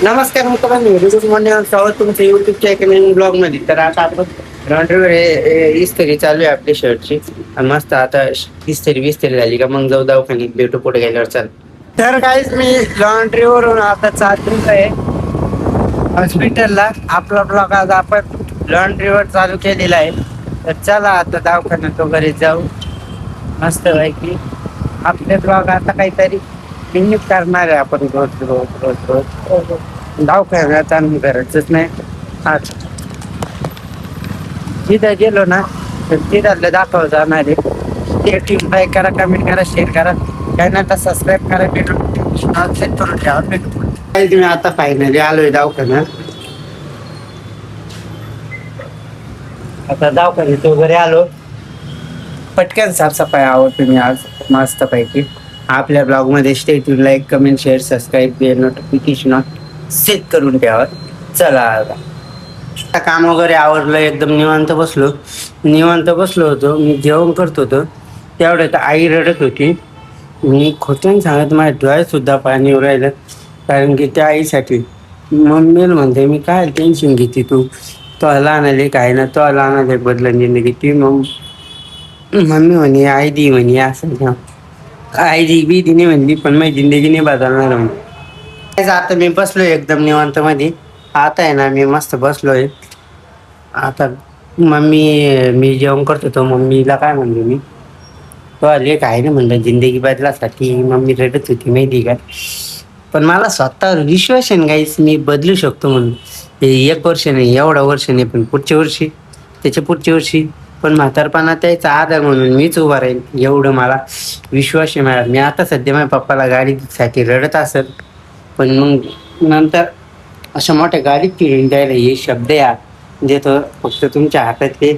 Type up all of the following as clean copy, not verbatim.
नमस्कार मित्रांनो, good morning, स्वागत तुमचं युट्यूबच्या एका नवीन ब्लॉग मध्ये. तर आता आपण लॉन्ड्रीवर इस्त्री चालू आहे आपली शर्टची. मस्त आता इस्त्री झाली का मग जाऊ दवाखान्यात, भेटू पुढे गेल्यावर. चाल तर काहीच मी लॉन्ड्रीवरून आता चालू आहे हॉस्पिटलला. आपला ब्लॉग आज आपण लॉन्ड्रीवर चालू केलेला आहे. तर चला आता दवाखान्यात वगैरे जाऊ मस्त पैकी. आपले ब्लॉग आता काहीतरी फिनिश करणार आहे आपण रोज रोज रोज रोज. दवाखान्यात आणून करायचंच नाही. आज जिथं गेलो ना तर तिथं दाखव जाणार आहे. ते टीम लाईक करा, कमेंट करा, शेअर करा, चॅनलला सबस्क्राईब करा, भेटू सेट करून ठेवा. भेटू मी आता फायनली आलोय दवाखान्यात. आता दवाखान्यात वगैरे आलो. पटकन साफसफाई आवडते मी आज मस्त पैकी. आपल्या ब्लॉग मध्ये stay tune, like, comment, share, subscribe, bell notification set करून ठेवा. चला आता काम वगैरे आवरलं, एकदम निवांत बसलो होतो. मी जेवण करत होतो तेवढ्यात आई रडत होती. मी खोटून सांगत माझ्या डोळ्यात सुद्धा पाणी येऊ राहिलं. कारण की त्या आईसाठी मम्मी म्हणते मी काय टेन्शन घेते तू, तो लहान आले काय ना, तो लहान आले बदलून जिंदगी ती. मग मम्मी म्हणे आई दी म्हणे असं आई दी बी दिने म्हणली, पण माझी जिंदगी नाही बदलणार म्हणे. आता मी बसलोय एकदम निवांत मध्ये. आता आहे ना मी मस्त बसलोय. आता मी जेवण करतो तो मम्मीला काय म्हणलो मी, तो आले काय ना म्हणलं जिंदगी बदलासाठी. मम्मी रडत होती माहिती का. पण मला स्वतःवर विश्वास आहे गाईस, मी बदलू शकतो म्हणून. हे 1 वर्ष नाही, एवढा वर्ष नाही, पण पुढच्या वर्षी, त्याच्या पुढच्या वर्षी, पण म्हातारपणा त्याचा आधार म्हणून मीच उभा राहील एवढं मला विश्वास आहे मला. मी आता सध्या माझ्या पप्पाला गाडीसाठी रडत असेल, पण मग नंतर अशा मोठ्या गाडीत फिरून द्यायला हे शब्द या देतो. फक्त तुमच्या हातात ते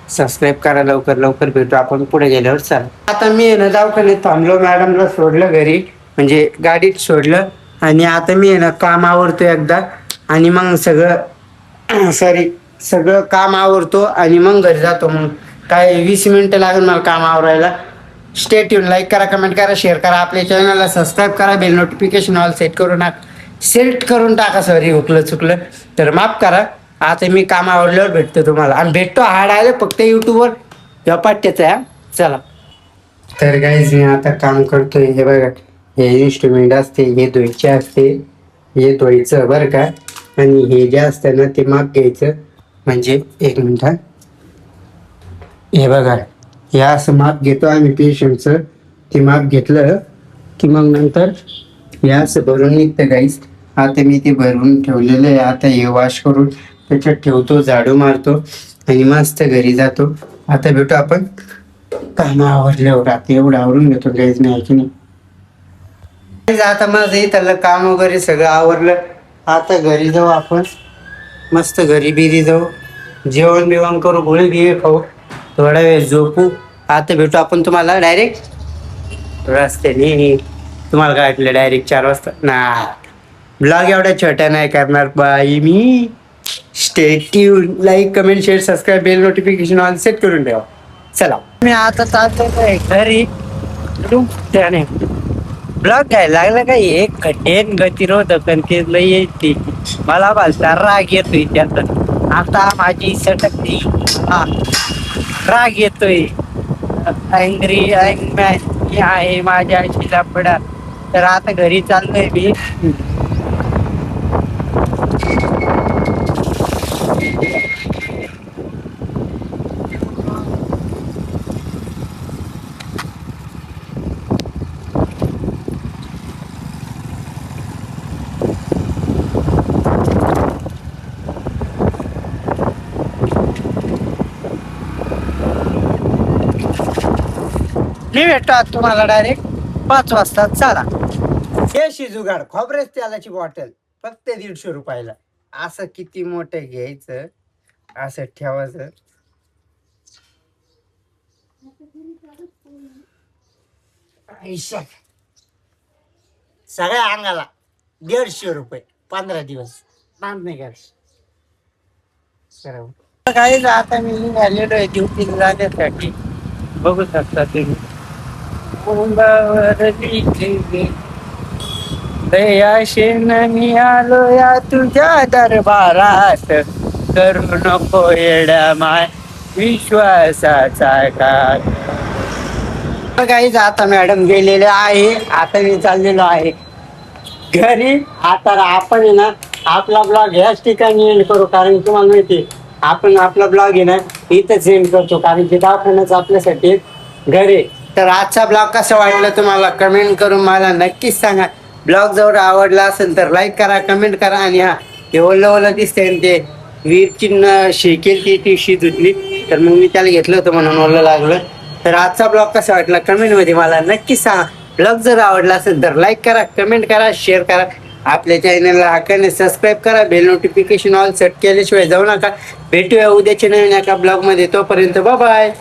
सबस्क्राईब करा. लवकर लवकर भेटू आपण पुढे गेल्यावर. चला आता मी ना दवाखान्यात थांबलो, मॅडमला सोडलं घरी, म्हणजे गाडीत सोडलं. आणि आता मी ना काम आवरतो एकदा, आणि मग सगळं काम आवरतो आणि मग घरी जातो. मग काय 20 मिनिटं लागेल मला काम आवरायला. स्टे ट्यून, लाईक करा, कमेंट करा, शेअर करा, आपल्या चॅनलला सबस्क्राईब करा, बेल नोटिफिकेशन ऑल सेट करून टाका. सॉरी चुकलं तर माफ करा. आता मी काम आवडल्यावर भेटतो तुम्हाला, आणि भेटतो हाड आले फक्त युट्यूबवर किंवा पाठ्याचं आहे. चला तर गाईज मी आता काम करतोय. हे बघा, हे इन्स्ट्रुमेंट असते, हे धुवायचे असते, हे धुवायचं बरं का. आणि हे जे असतं ना ते माप घ्यायचं. म्हणजे 1 मिनिट, हे बघा, हे असं माप घेतो आम्ही पेशंटचं. ते माप घेतलं की मग नंतर हे असं भरून निघतं गाईस. आता मी ते भरून ठेवलेलं आहे. आता हे वॉश करून त्याच्यात ठेवतो, झाडू मारतो आणि मस्त घरी जातो. आता भेटू आपण काम आवरल्यावर. आता एवढं आवरून घेतो गाईज, नाही की नाही. आता माझं इथलं काम वगैरे सगळं आवरलं. आता घरी जाऊ आपण, मस्त घरी बिरी जाऊ, जेवण बिवण करू, गोळी बिळे खाऊ, थोडा वेळ झोपू. आता भेटू आपण तुम्हाला डायरेक्ट रस्त्याने. तुम्हाला काय वाटलं डायरेक्ट 4 वाजता ना. ब्लॉग एवढ्या छोट्या नाही करणार बाई मी. Stay tune, like, comment, share, subscribe, bell notification on set करून ठेवा. चला मी आता चालतो घरी. त्याने ब्लॉग घ्यायला लागला का एक खड्डेन गतिरोधक ते लई येते. मला बालता राग येतोय त्यात. आता माझी सटकली, राग येतोय. अँग्री आहे माझ्या आईला पडा. तर आता घरी चाललोय मी. मी भेटतो आज तुम्हाला डायरेक्ट 5 वाजता. चला. देशी जुगाड खोबरेच तेलाची बॉटल फक्त 150 रुपयाला. असं किती मोठं घ्यायचं, असं ठेवायचं. सगळ्या अंगाला 150 रुपये 15 दिवस. नाही काही आता मी निघालेलो आहे ड्युटीला जाण्यासाठी. बघू शकता तुम्ही. दयाशीन मी आलो या तुझ्या दरबारात, करू नको येड्या माय विश्वासाचा घात. काहीच आता मॅडम गेलेले आहे, आता मी चाललेलो आहे घरी. आता आपण आहे ना आपला ब्लॉग ह्याच ठिकाणी एंड करू, कारण तुम्हाला माहिती आपण आपला ब्लॉग आहे ना इथंच एंड करतो, कारण की दवाखान्याच आपल्यासाठी घरी. तर आजचा ब्लॉग कसा वाटला तुम्हाला कमेंट करून मला नक्कीच सांगा. ब्लॉग जर आवडला असेल तर लाईक करा, कमेंट करा. आणि हा ते ओलं ओलं दिसतंय ते वीर शेकेल ती धुतली, तर मग मी त्याला घेतलं होतं म्हणून ओलं लागलं. तर आजचा ब्लॉग कसा वाटला कमेंटमध्ये मला नक्कीच सांगा. ब्लॉग जर आवडला असेल तर लाईक करा, कमेंट करा, शेअर करा. आपल्या चॅनलला हक्काने सबस्क्राईब करा, बेल नोटिफिकेशन ऑल सेट केल्याशिवाय जाऊ नका. भेटूया उद्याच्या नवीन एका ब्लॉगमध्ये. तोपर्यंत बाय बाय.